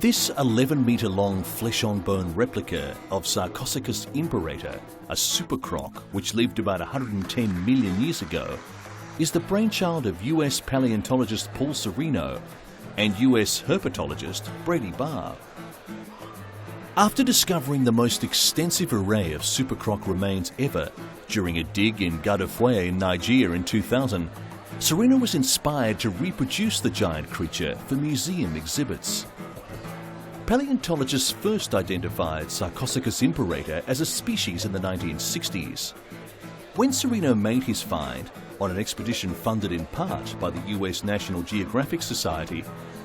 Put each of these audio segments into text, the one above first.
This 11-metre-long flesh-on-bone replica of Sarcosuchus imperator, a supercroc which lived about 110 million years ago, is the brainchild of US paleontologist Paul Sereno and US herpetologist Brady Barr. After discovering the most extensive array of supercroc remains ever during a dig in Gadafue in Nigeria in 2000, Sereno was inspired to reproduce the giant creature for museum exhibits. Paleontologists first identified Sarcosuchus imperator as a species in the 1960s. When Sereno made his find, on an expedition funded in part by the US National Geographic Society,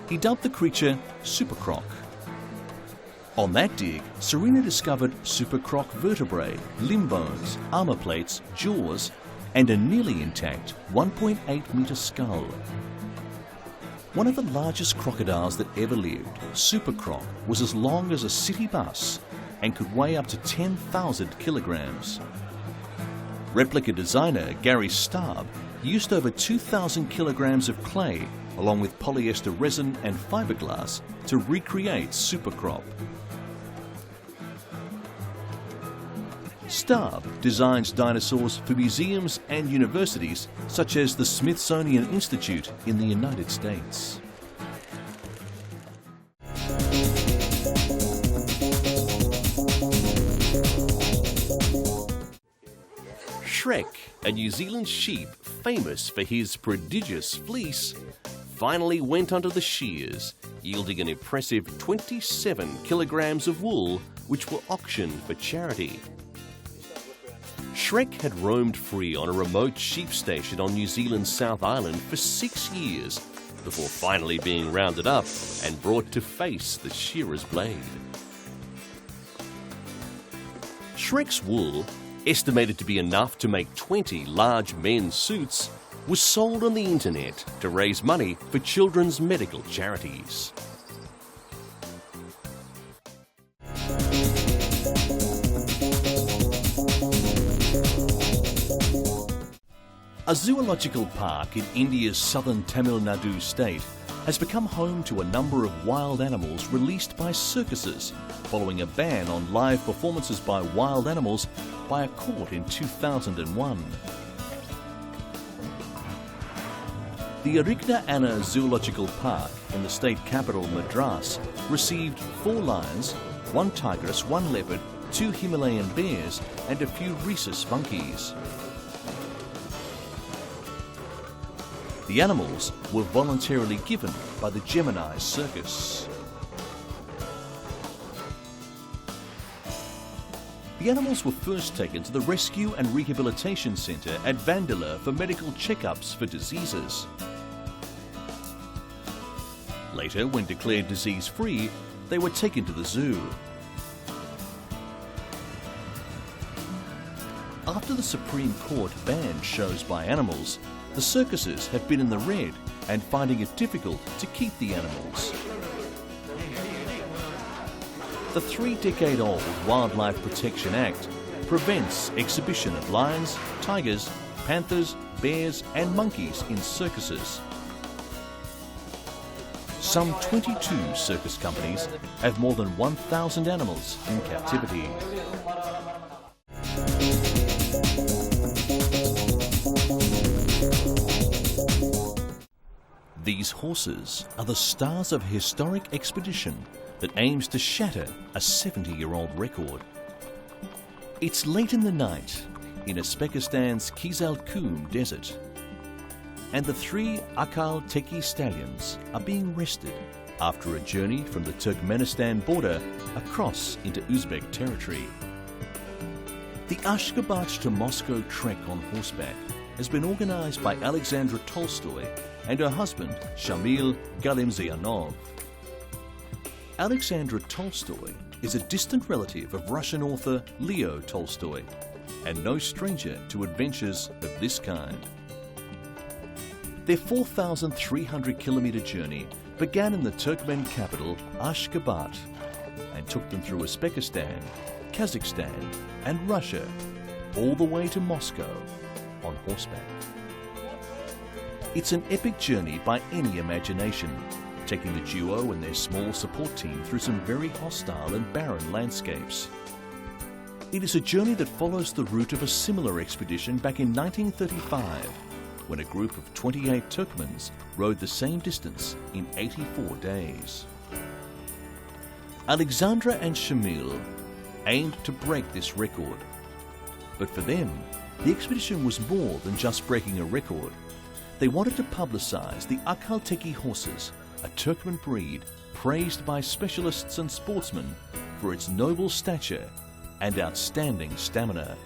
he dubbed the creature Supercroc. On that dig, Sereno discovered supercroc vertebrae, limb bones, armour plates, jaws, and a nearly intact 1.8-metre skull. One of the largest crocodiles that ever lived, Supercroc was as long as a city bus and could weigh up to 10,000 kilograms. Replica designer Gary Staub used over 2,000 kilograms of clay along with polyester resin and fiberglass to recreate Supercroc. Staub designs dinosaurs for museums and universities such as the Smithsonian Institute in the United States. Shrek, a New Zealand sheep famous for his prodigious fleece, finally went under the shears, yielding an impressive 27 kilograms of wool which were auctioned for charity. Shrek had roamed free on a remote sheep station on New Zealand's South Island for 6 years before finally being rounded up and brought to face the shearer's blade. Shrek's wool, estimated to be enough to make 20 large men's suits, was sold on the internet to raise money for children's medical charities. A zoological park in India's southern Tamil Nadu state has become home to a number of wild animals released by circuses following a ban on live performances by wild animals by a court in 2001. The Arigna Anna Zoological Park in the state capital Madras received 4 lions, 1 tigress, 1 leopard, 2 Himalayan bears and a few rhesus monkeys. The animals were voluntarily given by the Gemini Circus. The animals were first taken to the Rescue and Rehabilitation Centre at Vandala for medical checkups for diseases. Later, when declared disease-free, they were taken to the zoo. After the Supreme Court banned shows by animals, the circuses have been in the red and finding it difficult to keep the animals. The 3-decade-old Wildlife Protection Act prevents exhibition of lions, tigers, panthers, bears and monkeys in circuses. Some 22 circus companies have more than 1,000 animals in captivity. These horses are the stars of a historic expedition that aims to shatter a 70-year-old record. It's late in the night in Uzbekistan's Kizilkum desert, and the 3 Akal Teki stallions are being rested after a journey from the Turkmenistan border across into Uzbek territory. The Ashgabat to Moscow trek on horseback has been organised by Alexandra Tolstoy and her husband, Shamil Galimzianov. Alexandra Tolstoy is a distant relative of Russian author Leo Tolstoy, and no stranger to adventures of this kind. Their 4,300-kilometre journey began in the Turkmen capital Ashgabat and took them through Uzbekistan, Kazakhstan and Russia, all the way to Moscow on horseback. It's an epic journey by any imagination, taking the duo and their small support team through some very hostile and barren landscapes. It is a journey that follows the route of a similar expedition back in 1935, when a group of 28 Turkmens rode the same distance in 84 days. Alexandra and Shamil aimed to break this record. But for them, the expedition was more than just breaking a record. They wanted to publicise the Akhalteki horses, a Turkmen breed praised by specialists and sportsmen for its noble stature and outstanding stamina.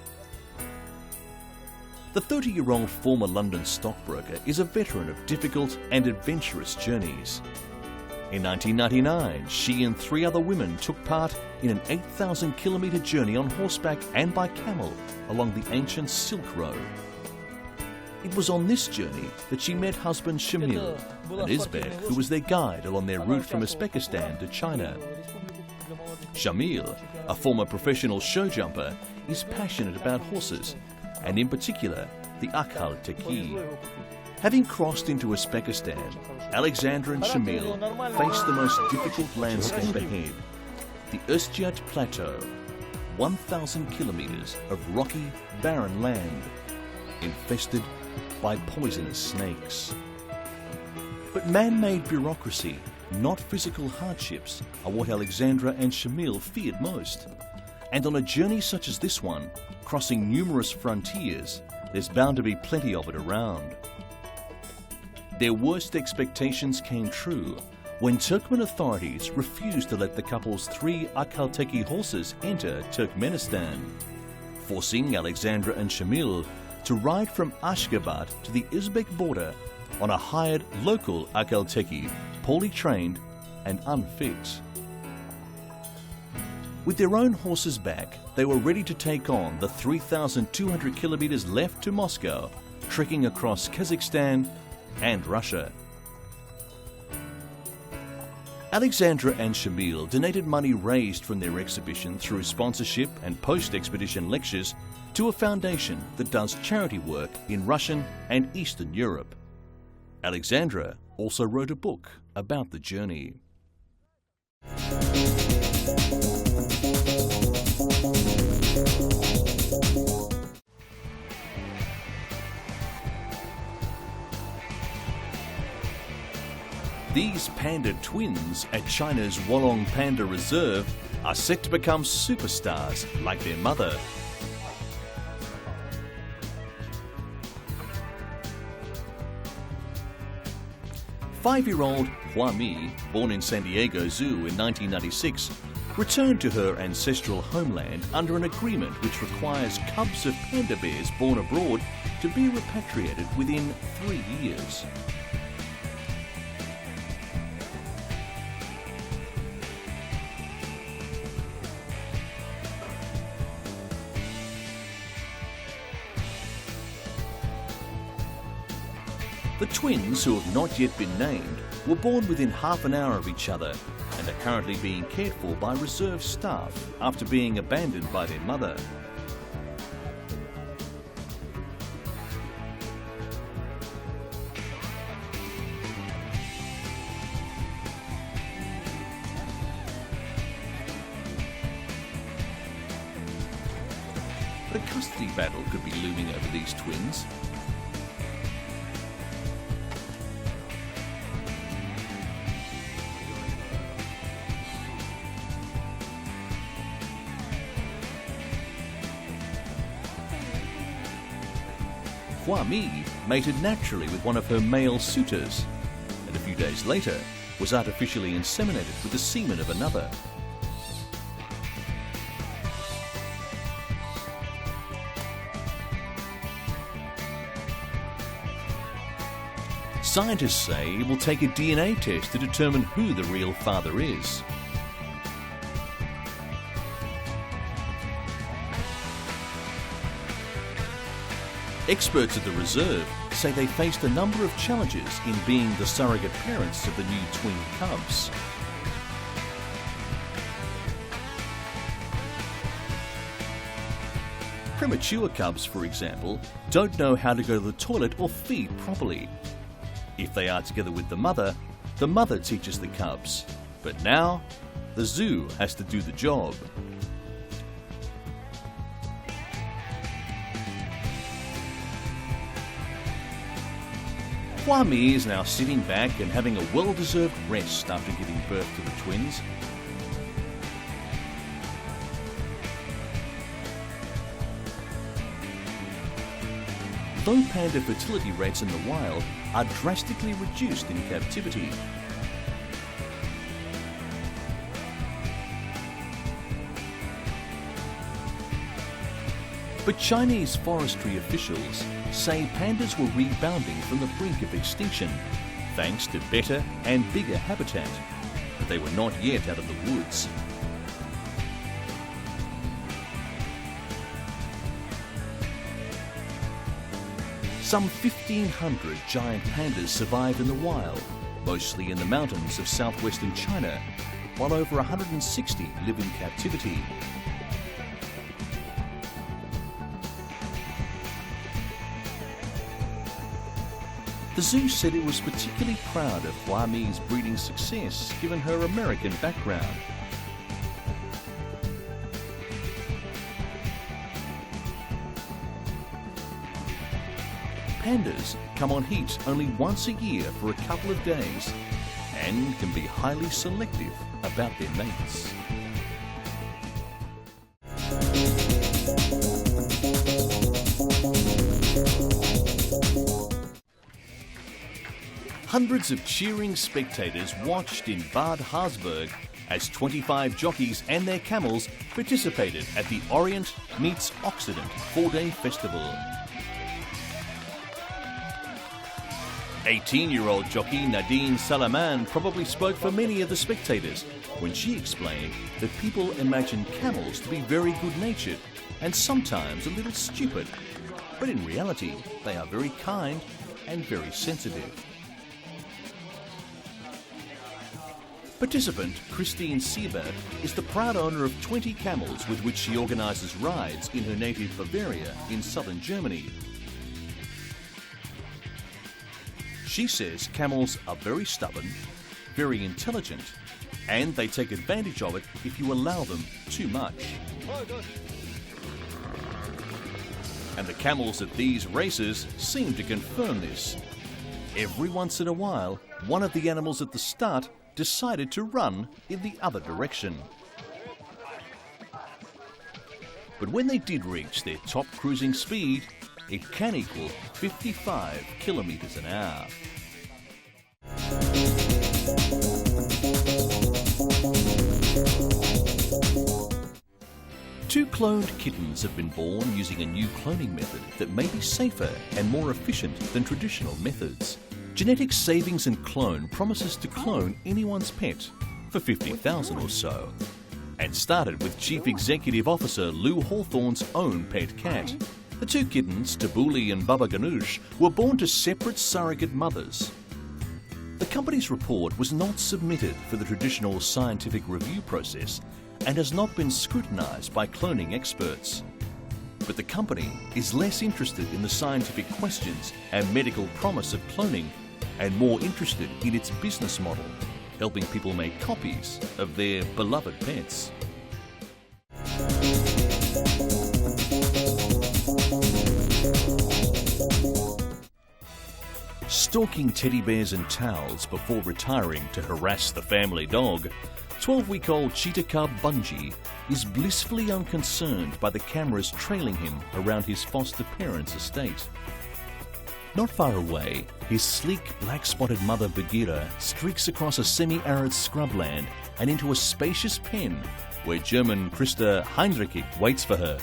The 30-year-old former London stockbroker is a veteran of difficult and adventurous journeys. In 1999, she and 3 other women took part in an 8,000-kilometre journey on horseback and by camel along the ancient Silk Road. It was on this journey that she met husband Shamil, an Uzbek who was their guide along their route from Uzbekistan to China. Shamil, a former professional show jumper, is passionate about horses, and in particular, the Akhalteki. Having crossed into Uzbekistan, Alexandra and Shamil faced the most difficult landscape ahead, the Özciyat Plateau, 1,000 kilometres of rocky, barren land, infested by poisonous snakes. But man-made bureaucracy, not physical hardships, are what Alexandra and Shamil feared most. And on a journey such as this one, crossing numerous frontiers, there's bound to be plenty of it around. Their worst expectations came true when Turkmen authorities refused to let the couple's 3 Akhalteki horses enter Turkmenistan, forcing Alexandra and Shamil to ride from Ashgabat to the Uzbek border on a hired local Akhalteki, poorly trained and unfit. With their own horses back, they were ready to take on the 3,200 kilometres left to Moscow, trekking across Kazakhstan and Russia. Alexandra and Shamil donated money raised from their exhibition through sponsorship and post-expedition lectures to a foundation that does charity work in Russian and Eastern Europe. Alexandra also wrote a book about the journey. These panda twins at China's Wolong Panda Reserve are set to become superstars like their mother. Five-year-old Hua Mi, born in San Diego Zoo in 1996, returned to her ancestral homeland under an agreement which requires cubs of panda bears born abroad to be repatriated within 3 years. The twins, who have not yet been named, were born within half an hour of each other and are currently being cared for by reserve staff after being abandoned by their mother. A custody battle could be looming over these twins. Hua Mi mated naturally with one of her male suitors, and a few days later was artificially inseminated with the semen of another. Scientists say it will take a DNA test to determine who the real father is. Experts at the reserve say they faced a number of challenges in being the surrogate parents of the new twin cubs. Premature cubs, for example, don't know how to go to the toilet or feed properly. If they are together with the mother, the mother teaches the cubs, but now the zoo has to do the job. Hua Mi is now sitting back and having a well-deserved rest after giving birth to the twins. Though panda fertility rates in the wild are drastically reduced in captivity, but Chinese forestry officials say pandas were rebounding from the brink of extinction thanks to better and bigger habitat, but they were not yet out of the woods. Some 1,500 giant pandas survive in the wild, mostly in the mountains of southwestern China, while over 160 live in captivity. The zoo said it was particularly proud of Hua Mi's breeding success given her American background. Pandas come on heat only once a year for a couple of days and can be highly selective about their mates. Hundreds of cheering spectators watched in Bad Harzburg as 25 jockeys and their camels participated at the Orient meets Occident 4-day festival. 18-year-old jockey Nadine Salaman probably spoke for many of the spectators when she explained that people imagine camels to be very good-natured and sometimes a little stupid, but in reality they are very kind and very sensitive. Participant Christine Siebert is the proud owner of 20 camels with which she organises rides in her native Bavaria in southern Germany. She says camels are very stubborn, very intelligent, and they take advantage of it if you allow them too much. And the camels at these races seem to confirm this. Every once in a while, one of the animals at the start decided to run in the other direction. But when they did reach their top cruising speed, it can equal 55 kilometres an hour. Two cloned kittens have been born using a new cloning method that may be safer and more efficient than traditional methods. Genetic Savings and Clone promises to clone anyone's pet for $50,000 or so, and started with Chief Executive Officer Lou Hawthorne's own pet cat. The two kittens, Tabuli and Baba Ganoush, were born to separate surrogate mothers. The company's report was not submitted for the traditional scientific review process and has not been scrutinised by cloning experts. But the company is less interested in the scientific questions and medical promise of cloning and more interested in its business model, helping people make copies of their beloved pets. Stalking teddy bears and towels before retiring to harass the family dog, 12-week-old cheetah cub Bungie is blissfully unconcerned by the cameras trailing him around his foster parents' estate. Not far away, his sleek black-spotted mother Bagheera streaks across a semi-arid scrubland and into a spacious pen where German Christa Heinrich waits for her.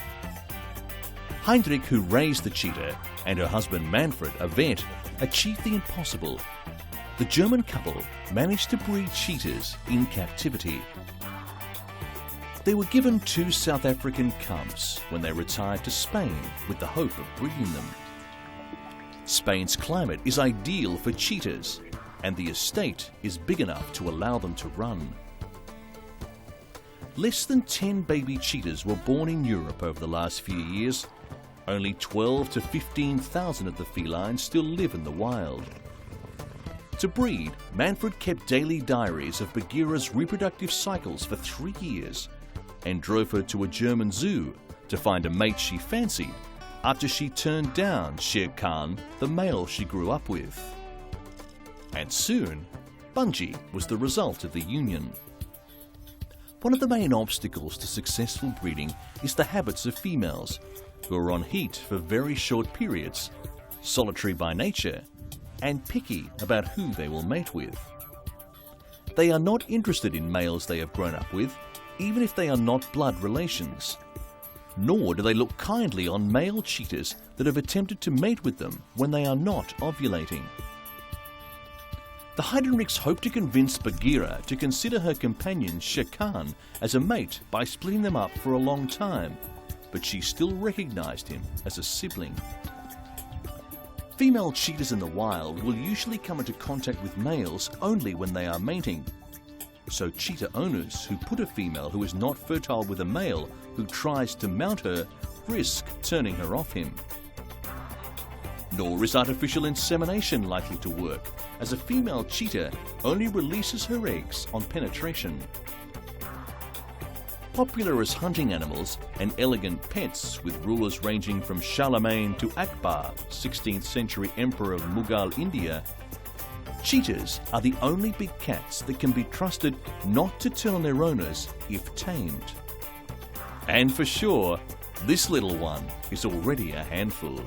Heinrich, who raised the cheetah, and her husband Manfred, a vet, achieved the impossible. The German couple managed to breed cheetahs in captivity. They were given 2 South African cubs when they retired to Spain with the hope of breeding them. Spain's climate is ideal for cheetahs, and the estate is big enough to allow them to run. Less than 10 baby cheetahs were born in Europe over the last few years. Only 12 to 15,000 of the felines still live in the wild. To breed, Manfred kept daily diaries of Bagheera's reproductive cycles for 3 years and drove her to a German zoo to find a mate she fancied after she turned down Shere Khan, the male she grew up with. And soon, Bungie was the result of the union. One of the main obstacles to successful breeding is the habits of females, who are on heat for very short periods, solitary by nature, and picky about who they will mate with. They are not interested in males they have grown up with, even if they are not blood relations. Nor do they look kindly on male cheetahs that have attempted to mate with them when they are not ovulating. The Heidenreichs hope to convince Bagheera to consider her companion Shere Khan as a mate by splitting them up for a long time, but she still recognized him as a sibling. Female cheetahs in the wild will usually come into contact with males only when they are mating. So cheetah owners who put a female who is not fertile with a male who tries to mount her risk turning her off him. Nor is artificial insemination likely to work, as a female cheetah only releases her eggs on penetration. Popular as hunting animals and elegant pets, with rulers ranging from Charlemagne to Akbar, 16th century emperor of Mughal India, cheetahs are the only big cats that can be trusted not to turn on their owners if tamed. And for sure, this little one is already a handful.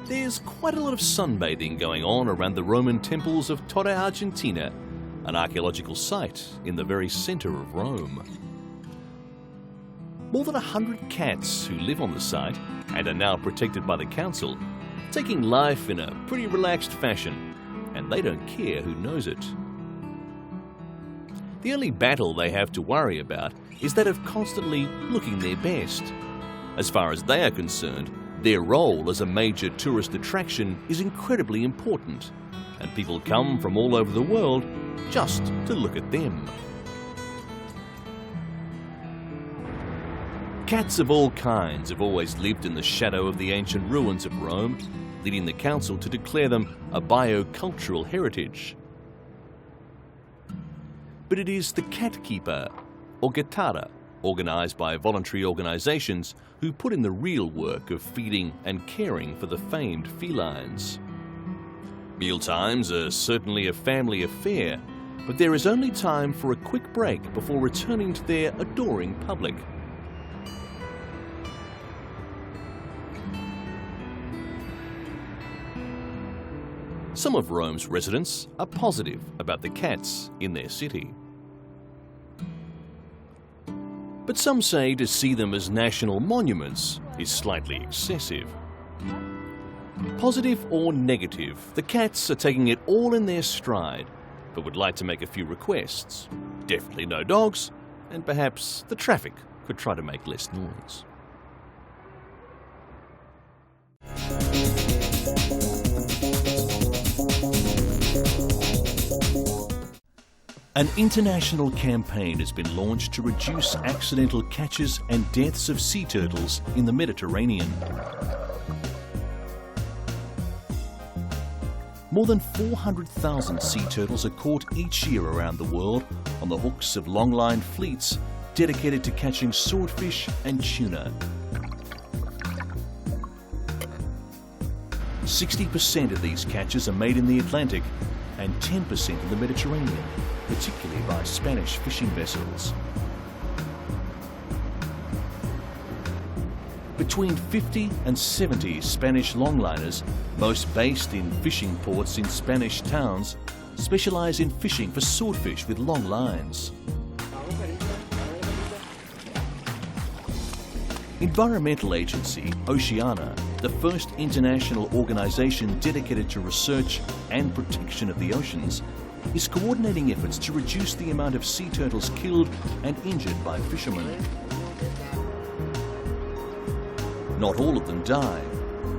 There's quite a lot of sunbathing going on around the Roman temples of Torre Argentina, an archaeological site in the very centre of Rome. More than 100 cats who live on the site and are now protected by the council, taking life in a pretty relaxed fashion, and they don't care who knows it. The only battle they have to worry about is that of constantly looking their best. As far as they are concerned, their role as a major tourist attraction is incredibly important, and people come from all over the world just to look at them. Cats of all kinds have always lived in the shadow of the ancient ruins of Rome, leading the council to declare them a biocultural heritage. But it is the cat keeper, or Gattara, organised by voluntary organisations who put in the real work of feeding and caring for the famed felines. Mealtimes are certainly a family affair, but there is only time for a quick break before returning to their adoring public. Some of Rome's residents are positive about the cats in their city. But some say to see them as national monuments is slightly excessive. Positive or negative, the cats are taking it all in their stride, but would like to make a few requests. Definitely no dogs, and perhaps the traffic could try to make less noise. An international campaign has been launched to reduce accidental catches and deaths of sea turtles in the Mediterranean. More than 400,000 sea turtles are caught each year around the world on the hooks of long-line fleets dedicated to catching swordfish and tuna. 60% of these catches are made in the Atlantic and 10% in the Mediterranean, particularly by Spanish fishing vessels. Between 50 and 70 Spanish longliners, most based in fishing ports in Spanish towns, specialize in fishing for swordfish with long lines. Environmental agency Oceana, the first international organization dedicated to research and protection of the oceans, is coordinating efforts to reduce the amount of sea turtles killed and injured by fishermen. Not all of them die,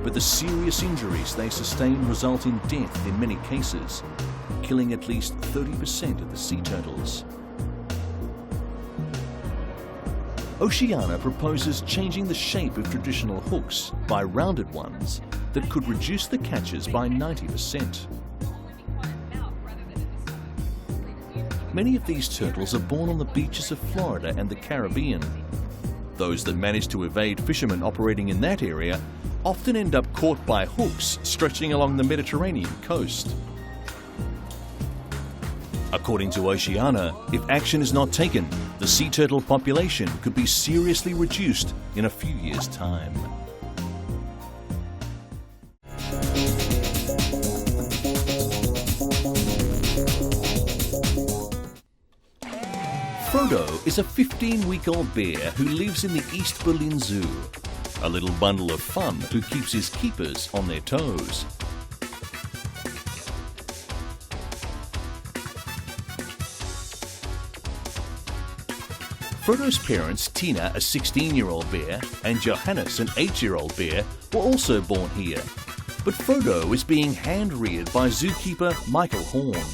but the serious injuries they sustain result in death in many cases, killing at least 30% of the sea turtles. Oceana proposes changing the shape of traditional hooks by rounded ones that could reduce the catches by 90%. Many of these turtles are born on the beaches of Florida and the Caribbean. Those that manage to evade fishermen operating in that area often end up caught by hooks stretching along the Mediterranean coast. According to Oceana, if action is not taken, the sea turtle population could be seriously reduced in a few years' time. Frodo is a 15-week-old bear who lives in the East Berlin Zoo, a little bundle of fun who keeps his keepers on their toes. Frodo's parents, Tina, a 16-year-old bear, and Johannes, an 8-year-old bear, were also born here. But Frodo is being hand-reared by zookeeper Michael Horn.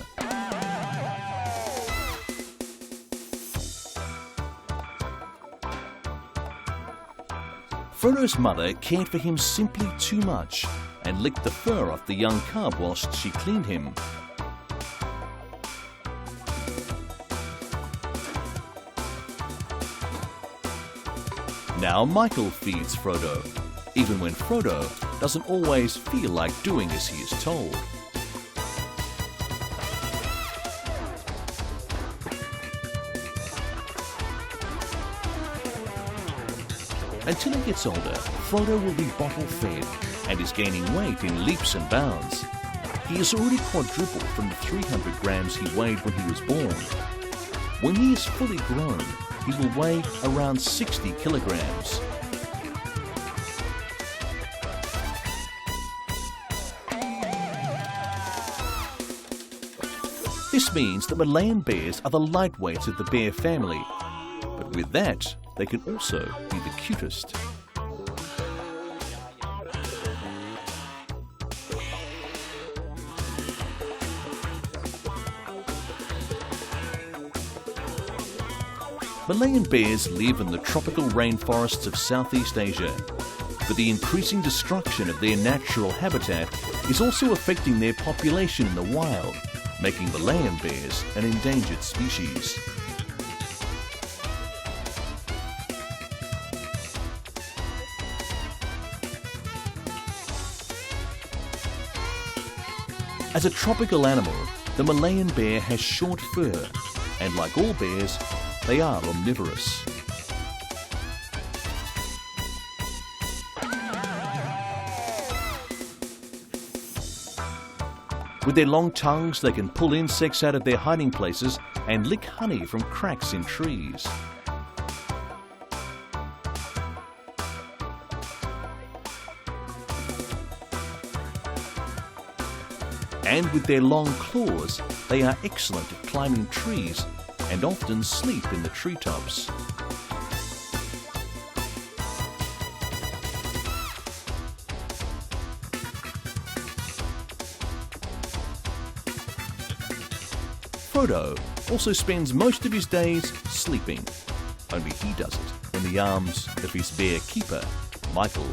Frodo's mother cared for him simply too much and licked the fur off the young cub whilst she cleaned him. Now Michael feeds Frodo, even when Frodo doesn't always feel like doing as he is told. Until he gets older, Frodo will be bottle-fed and is gaining weight in leaps and bounds. He has already quadrupled from the 300 grams he weighed when he was born. When he is fully grown, he will weigh around 60 kilograms. This means that Malayan bears are the lightweights of the bear family, but with that, they can also be the cutest. Malayan bears live in the tropical rainforests of Southeast Asia, but the increasing destruction of their natural habitat is also affecting their population in the wild, making Malayan bears an endangered species. As a tropical animal, the Malayan bear has short fur, and like all bears, they are omnivorous. With their long tongues, they can pull insects out of their hiding places and lick honey from cracks in trees. And with their long claws, they are excellent at climbing trees and often sleep in the treetops. Frodo also spends most of his days sleeping, only he does it in the arms of his bear keeper, Michael.